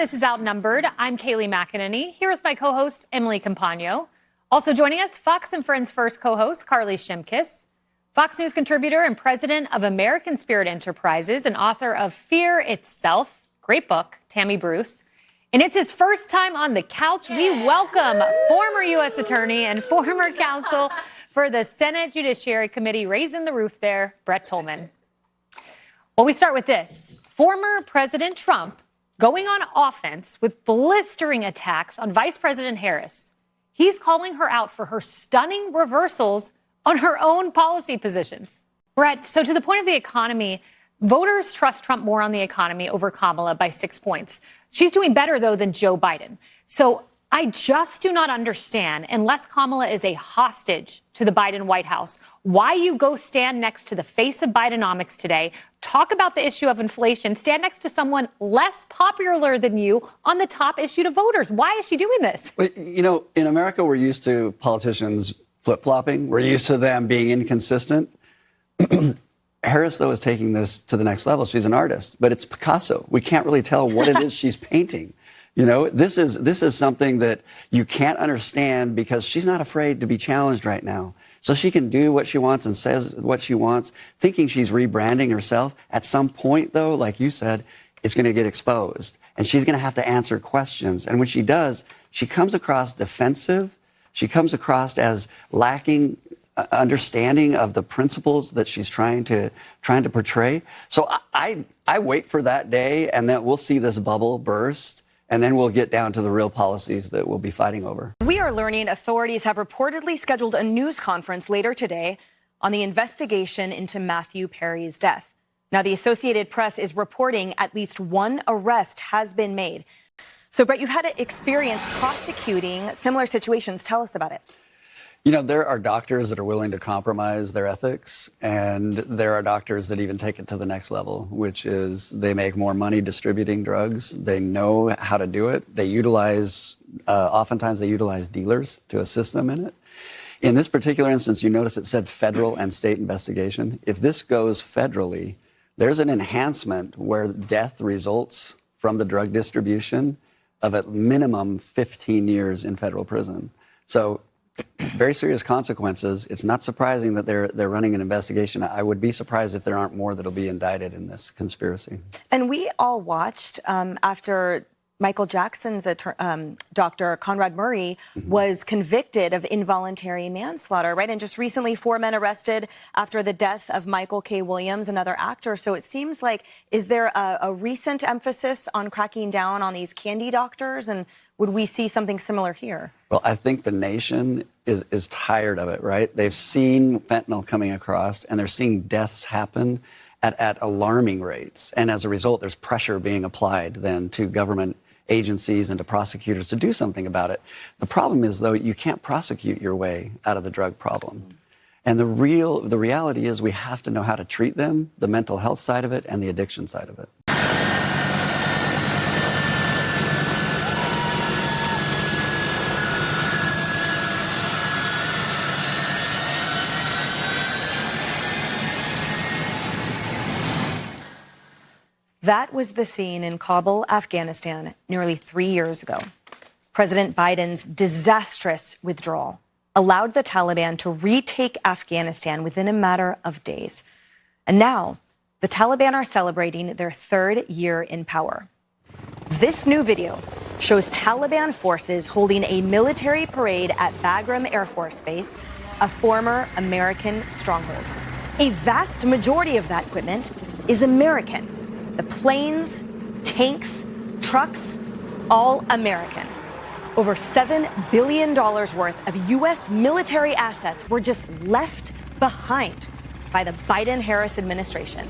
This is Outnumbered. I'm Kayleigh McEnany. Here is my co-host, Emily Campagno. Also joining us, Fox & Friends first co-host, Carly Shimkus, Fox News contributor and president of American Spirit Enterprises and author of Fear Itself, great book, Tammy Bruce. And it's his first time on the couch. We welcome former U.S. attorney and former counsel for the Senate Judiciary Committee, raising the roof there, Brett Tolman. Well, we start with this. Former President Trump going on offense with blistering attacks on Vice President Harris. He's calling her out for her stunning reversals on her own policy positions. Brett, so to the point of the economy, voters trust Trump more on the economy over Kamala by 6 points. She's doing better, though, than Joe Biden. So I just do not understand, unless Kamala is a hostage to the Biden White House, why you go stand next to the face of Bidenomics today, talk about the issue of inflation, stand next to someone less popular than you on the top issue to voters. Why is she doing this? Well, you know, in America, we're used to politicians flip-flopping. We're used to them being inconsistent. Harris, though, is taking this to the next level. She's an artist, but it's Picasso. We can't really tell what it is she's painting. You know, this is something that you can't understand because she's not afraid to be challenged right now. So she can do what she wants and says what she wants, thinking she's rebranding herself. At some point, though, like you said, it's going to get exposed. And she's going to have to answer questions. And when she does, she comes across defensive. She comes across as lacking understanding of the principles that she's trying to portray. So I wait for that day, and then we'll see this bubble burst. And then we'll get down to the real policies that we'll be fighting over. We are learning authorities have reportedly scheduled a news conference later today on the investigation into Matthew Perry's death. Now, the Associated Press is reporting at least one arrest has been made. So, Brett, you've had experience prosecuting similar situations. Tell us about it. You know, there are doctors that are willing to compromise their ethics, and there are doctors that even take it to the next level, which is they make more money distributing drugs. They know how to do it. They utilize, oftentimes they utilize dealers to assist them in it. In this particular instance, you notice it said federal and state investigation. If this goes federally, there's an enhancement where death results from the drug distribution of at minimum 15 years in federal prison. So very serious consequences. It's not surprising that they're running an investigation. I would be surprised if there aren't more that'll be indicted in this conspiracy. And we all watched after Michael Jackson's doctor, Conrad Murray, was convicted of involuntary manslaughter, right? And just recently, 4 men arrested after the death of Michael K. Williams, another actor. So it seems like, is there a recent emphasis on cracking down on these candy doctors? And would we see something similar here? Well, I think the nation is tired of it, right? They've seen fentanyl coming across, and they're seeing deaths happen at alarming rates. And as a result, there's pressure being applied then to government agencies and to prosecutors to do something about it. The problem is, though, you can't prosecute your way out of the drug problem. And the reality is we have to know how to treat them, the mental health side of it and the addiction side of it. That was the scene in Kabul, Afghanistan, nearly 3 years ago. President Biden's disastrous withdrawal allowed the Taliban to retake Afghanistan within a matter of days. And now, the Taliban are celebrating their 3rd year in power. This new video shows Taliban forces holding a military parade at Bagram Air Force Base, a former American stronghold. A vast majority of that equipment is American. The planes, tanks, trucks, all American. Over $7 billion worth of U.S. military assets were just left behind by the Biden-Harris administration.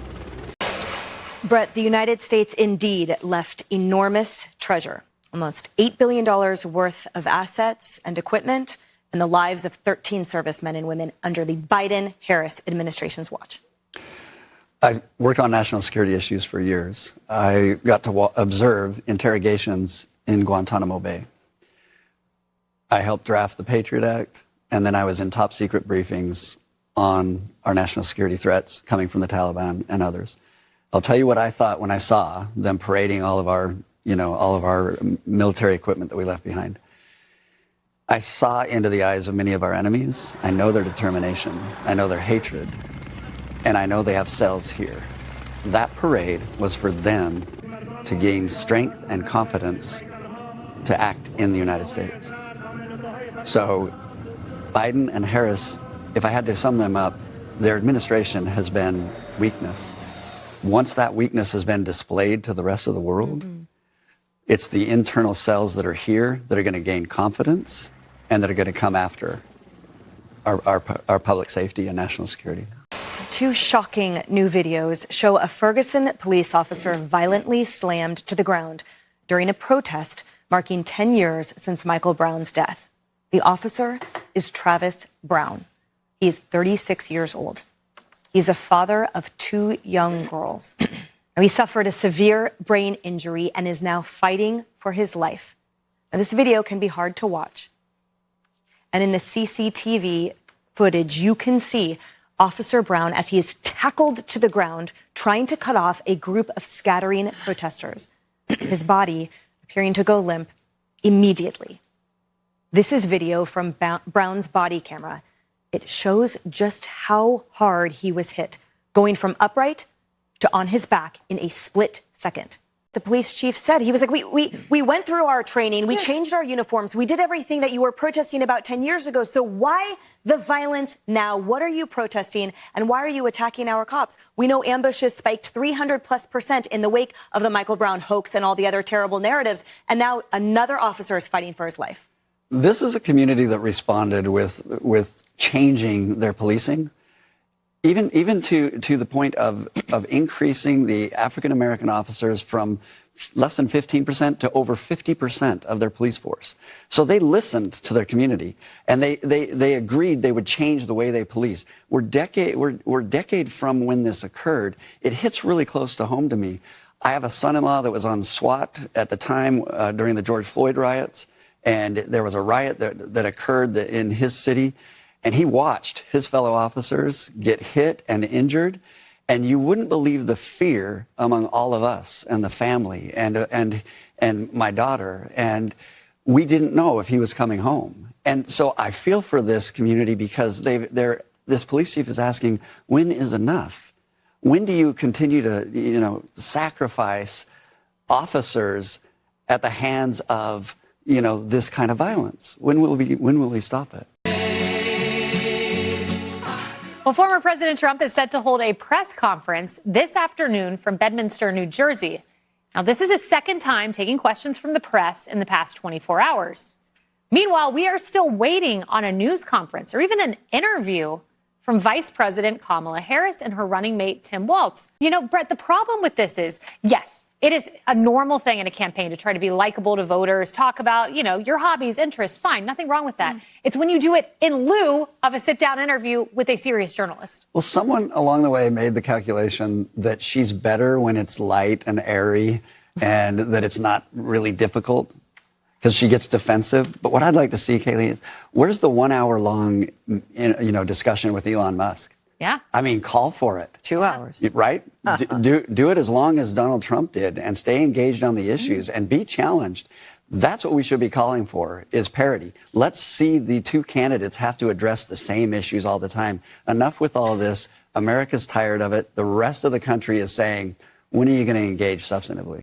Brett, the United States indeed left enormous treasure, almost $8 billion worth of assets and equipment, and the lives of 13 servicemen and women under the Biden-Harris administration's watch. I worked on national security issues for years. I got to observe interrogations in Guantanamo Bay. I helped draft the Patriot Act, and then I was in top secret briefings on our national security threats coming from the Taliban and others. I'll tell you what I thought when I saw them parading all of our all of our military equipment that we left behind. I saw into the eyes of many of our enemies. I know their determination. I know their hatred. And I know they have cells here. That parade was for them to gain strength and confidence to act in the United States. So Biden and Harris, if I had to sum them up, their administration has been weakness. Once that weakness has been displayed to the rest of the world, it's the internal cells that are here that are going to gain confidence and that are going to come after our public safety and national security. Two shocking new videos show a Ferguson police officer violently slammed to the ground during a protest marking 10 years since Michael Brown's death. The officer is Travis Brown. He is 36 years old. He's a father of 2 young girls. He suffered a severe brain injury and is now fighting for his life. Now, this video can be hard to watch. And in the CCTV footage, you can see Officer Brown as he is tackled to the ground, trying to cut off a group of scattering protesters. His body appearing to go limp immediately. This is video from Brown's body camera. It shows just how hard he was hit, going from upright to on his back in a split second. The police chief said, he was like, we went through our training, we changed our uniforms, we did everything that you were protesting about 10 years ago. So why the violence now? What are you protesting? And why are you attacking our cops? We know ambushes spiked 300+% in the wake of the Michael Brown hoax and all the other terrible narratives. And now another officer is fighting for his life. This is a community that responded with changing their policing. Even to the point of increasing the African-American officers from less than 15% to over 50% of their police force. So they listened to their community, and they agreed they would change the way they police. We're a decade from when this occurred. It hits really close to home to me. I have a son-in-law that was on SWAT at the time during the George Floyd riots, and there was a riot that occurred in his city. And he watched his fellow officers get hit and injured. And you wouldn't believe the fear among all of us and the family and my daughter. And we didn't know if he was coming home. And so I feel for this community because this police chief is asking, when is enough? When do you continue to, sacrifice officers at the hands of, this kind of violence? When will we stop it? Well, former President Trump is set to hold a press conference this afternoon from Bedminster, New Jersey. Now, this is his second time taking questions from the press in the past 24 hours. Meanwhile, we are still waiting on a news conference or even an interview from Vice President Kamala Harris and her running mate, Tim Walz. Brett, the problem with this is, yes, it is a normal thing in a campaign to try to be likable to voters, talk about, your hobbies, interests, fine, nothing wrong with that. It's when you do it in lieu of a sit-down interview with a serious journalist. Well, someone along the way made the calculation that she's better when it's light and airy and that it's not really difficult because she gets defensive. But what I'd like to see, Kaylee, is where's the 1 hour long, discussion with Elon Musk? Yeah. I mean, call for it. 2 hours. Right? Do it as long as Donald Trump did and stay engaged on the issues and be challenged. That's what we should be calling for, is parity. Let's see the two candidates have to address the same issues all the time. Enough with all of this. America's tired of it. The rest of the country is saying, when are you going to engage substantively?